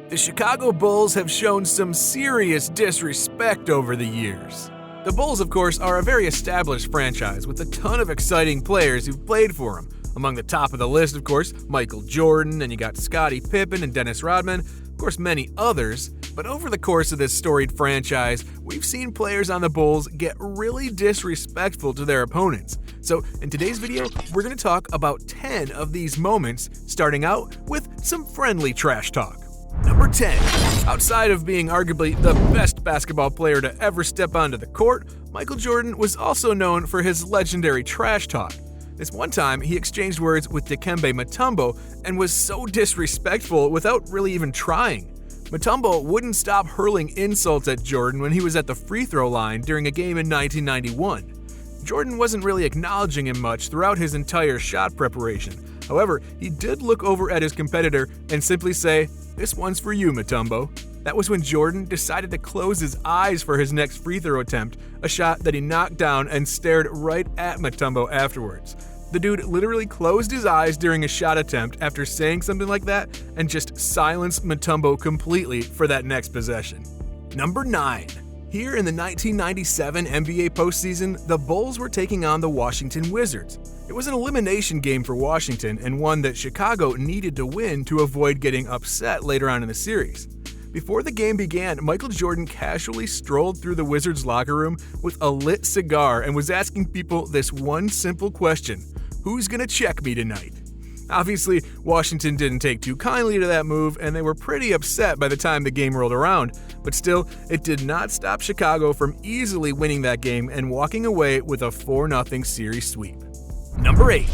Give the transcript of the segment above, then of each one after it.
The Chicago Bulls have shown some serious disrespect over the years. The Bulls, of course, are a very established franchise with a ton of exciting players who've played for them. Among the top of the list, of course, Michael Jordan, and you got Scottie Pippen and Dennis Rodman, of course many others. But over the course of this storied franchise, we've seen players on the Bulls get really disrespectful to their opponents. So in today's video, we're going to talk about 10 of these moments, starting out with some friendly trash talk. Number 10. Outside of being arguably the best basketball player to ever step onto the court, Michael Jordan was also known for his legendary trash talk. This one time, he exchanged words with Dikembe Mutombo and was so disrespectful without really even trying. Mutombo wouldn't stop hurling insults at Jordan when he was at the free throw line during a game in 1991. Jordan wasn't really acknowledging him much throughout his entire shot preparation. However, he did look over at his competitor and simply say, "This one's for you, Mutombo." That was when Jordan decided to close his eyes for his next free throw attempt, a shot that he knocked down and stared right at Mutombo afterwards. The dude literally closed his eyes during a shot attempt after saying something like that and just silenced Mutombo completely for that next possession. Number 9. Here in the 1997 NBA postseason, the Bulls were taking on the Washington Wizards. It was an elimination game for Washington and one that Chicago needed to win to avoid getting upset later on in the series. Before the game began, Michael Jordan casually strolled through the Wizards' locker room with a lit cigar and was asking people this one simple question: who's gonna check me tonight? Obviously, Washington didn't take too kindly to that move, and they were pretty upset by the time the game rolled around. But still, it did not stop Chicago from easily winning that game and walking away with a 4-0 series sweep. Number 8.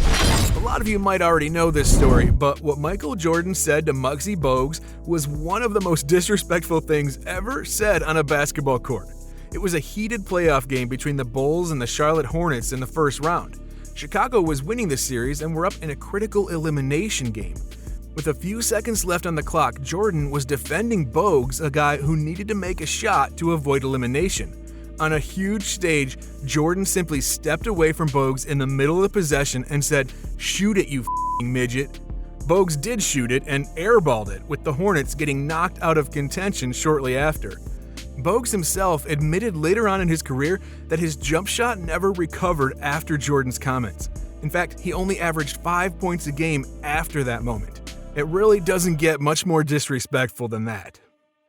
A lot of you might already know this story, but what Michael Jordan said to Muggsy Bogues was one of the most disrespectful things ever said on a basketball court. It was a heated playoff game between the Bulls and the Charlotte Hornets in the first round. Chicago was winning the series and were up in a critical elimination game. With a few seconds left on the clock, Jordan was defending Bogues, a guy who needed to make a shot to avoid elimination. On a huge stage, Jordan simply stepped away from Bogues in the middle of the possession and said, "Shoot it, you f***ing midget." Bogues did shoot it and airballed it, with the Hornets getting knocked out of contention shortly after. Bogues himself admitted later on in his career that his jump shot never recovered after Jordan's comments. In fact, he only averaged 5 points a game after that moment. It really doesn't get much more disrespectful than that.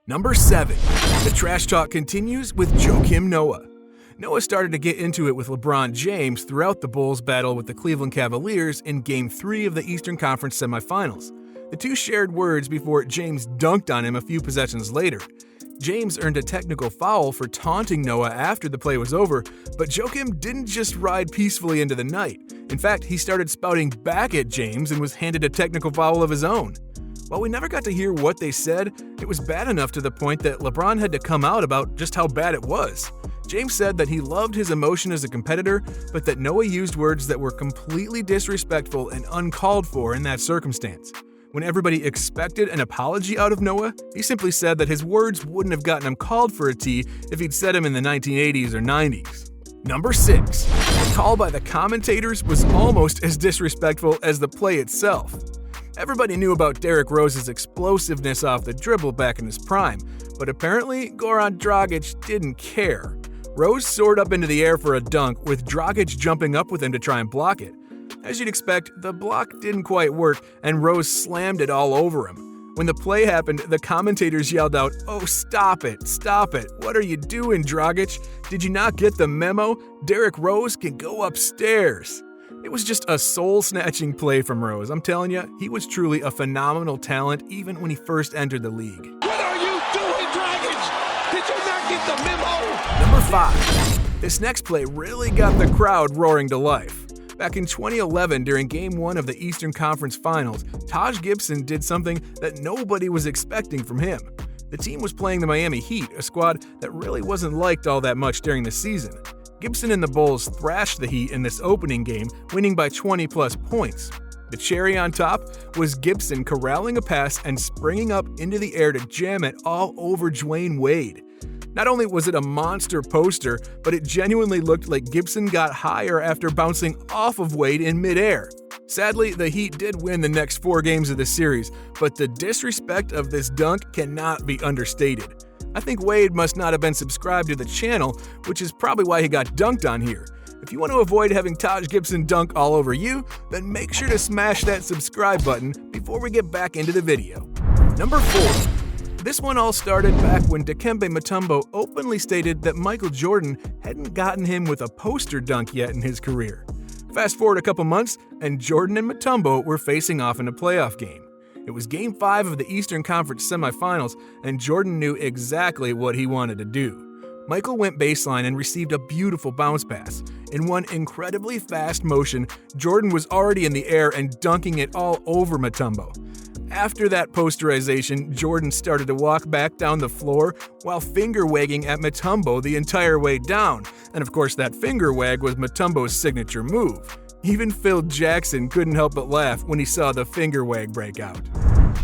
Number 7. The trash talk continues with Joakim Noah. Noah started to get into it with LeBron James throughout the Bulls' battle with the Cleveland Cavaliers in Game 3 of the Eastern Conference semifinals. The two shared words before James dunked on him a few possessions later. James earned a technical foul for taunting Noah after the play was over, but Joakim didn't just ride peacefully into the night. In fact, he started spouting back at James and was handed a technical foul of his own. While we never got to hear what they said, it was bad enough to the point that LeBron had to come out about just how bad it was. James said that he loved his emotion as a competitor, but that Noah used words that were completely disrespectful and uncalled for in that circumstance. When everybody expected an apology out of Noah, he simply said that his words wouldn't have gotten him called for a tee if he'd said them in the 1980s or 90s. Number 6. The call by the commentators was almost as disrespectful as the play itself. Everybody knew about Derrick Rose's explosiveness off the dribble back in his prime, but apparently Goran Dragic didn't care. Rose soared up into the air for a dunk, with Dragic jumping up with him to try and block it. As you'd expect, the block didn't quite work, and Rose slammed it all over him. When the play happened, the commentators yelled out, "Oh, stop it, stop it. What are you doing, Dragic? Did you not get the memo? Derrick Rose can go upstairs." It was just a soul-snatching play from Rose. I'm telling you, he was truly a phenomenal talent even when he first entered the league. What are you doing, Dragic? Did you not get the memo? Number 5. This next play really got the crowd roaring to life. Back in 2011, during Game 1 of the Eastern Conference Finals, Taj Gibson did something that nobody was expecting from him. The team was playing the Miami Heat, a squad that really wasn't liked all that much during the season. Gibson and the Bulls thrashed the Heat in this opening game, winning by 20-plus points. The cherry on top was Gibson corralling a pass and springing up into the air to jam it all over Dwayne Wade. Not only was it a monster poster, but it genuinely looked like Gibson got higher after bouncing off of Wade in midair. Sadly, the Heat did win the next 4 games of the series, but the disrespect of this dunk cannot be understated. I think Wade must not have been subscribed to the channel, which is probably why he got dunked on here. If you want to avoid having Taj Gibson dunk all over you, then make sure to smash that subscribe button before we get back into the video. Number 4. This one all started back when Dikembe Mutombo openly stated that Michael Jordan hadn't gotten him with a poster dunk yet in his career. Fast forward a couple months, and Jordan and Mutombo were facing off in a playoff game. It was Game 5 of the Eastern Conference semifinals, and Jordan knew exactly what he wanted to do. Michael went baseline and received a beautiful bounce pass. In one incredibly fast motion, Jordan was already in the air and dunking it all over Mutombo. After that posterization, Jordan started to walk back down the floor while finger-wagging at Mutombo the entire way down, and of course that finger wag was Mutombo's signature move. Even Phil Jackson couldn't help but laugh when he saw the finger wag break out.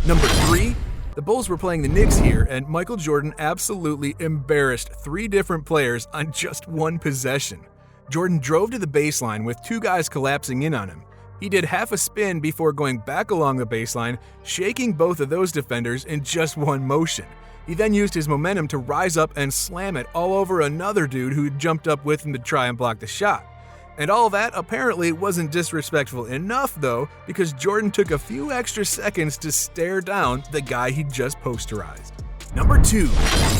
Number 3. The Bulls were playing the Knicks here, and Michael Jordan absolutely embarrassed 3 different players on just one possession. Jordan drove to the baseline with 2 guys collapsing in on him. He did half a spin before going back along the baseline, shaking both of those defenders in just one motion. He then used his momentum to rise up and slam it all over another dude who jumped up with him to try and block the shot. And all that apparently wasn't disrespectful enough though, because Jordan took a few extra seconds to stare down the guy he just posterized. Number 2.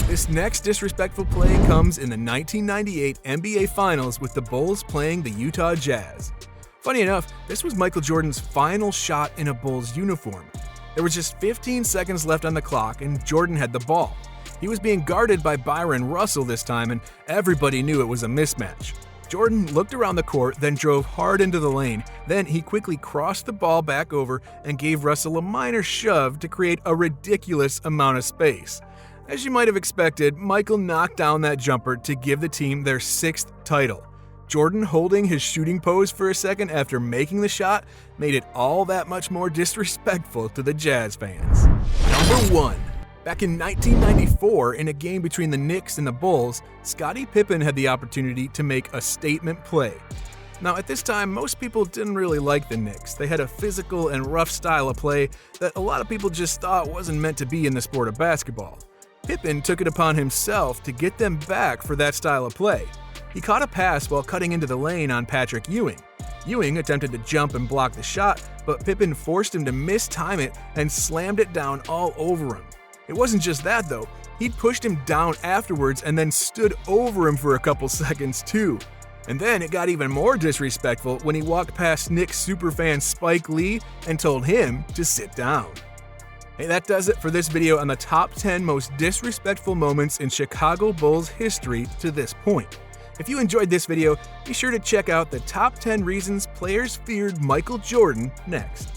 This next disrespectful play comes in the 1998 NBA Finals with the Bulls playing the Utah Jazz. Funny enough, this was Michael Jordan's final shot in a Bulls uniform. There was just 15 seconds left on the clock and Jordan had the ball. He was being guarded by Byron Russell this time and everybody knew it was a mismatch. Jordan looked around the court, then drove hard into the lane. Then he quickly crossed the ball back over and gave Russell a minor shove to create a ridiculous amount of space. As you might have expected, Michael knocked down that jumper to give the team their 6th title. Jordan holding his shooting pose for a second after making the shot made it all that much more disrespectful to the Jazz fans. Number 1. Back in 1994, in a game between the Knicks and the Bulls, Scottie Pippen had the opportunity to make a statement play. Now, at this time, most people didn't really like the Knicks. They had a physical and rough style of play that a lot of people just thought wasn't meant to be in the sport of basketball. Pippen took it upon himself to get them back for that style of play. He caught a pass while cutting into the lane on Patrick Ewing. Ewing attempted to jump and block the shot, but Pippen forced him to mistime it and slammed it down all over him. It wasn't just that though, he'd pushed him down afterwards and then stood over him for a couple seconds too. And then it got even more disrespectful when he walked past Knicks superfan Spike Lee and told him to sit down. Hey, that does it for this video on the top 10 most disrespectful moments in Chicago Bulls history to this point. If you enjoyed this video, be sure to check out the top 10 reasons players feared Michael Jordan next.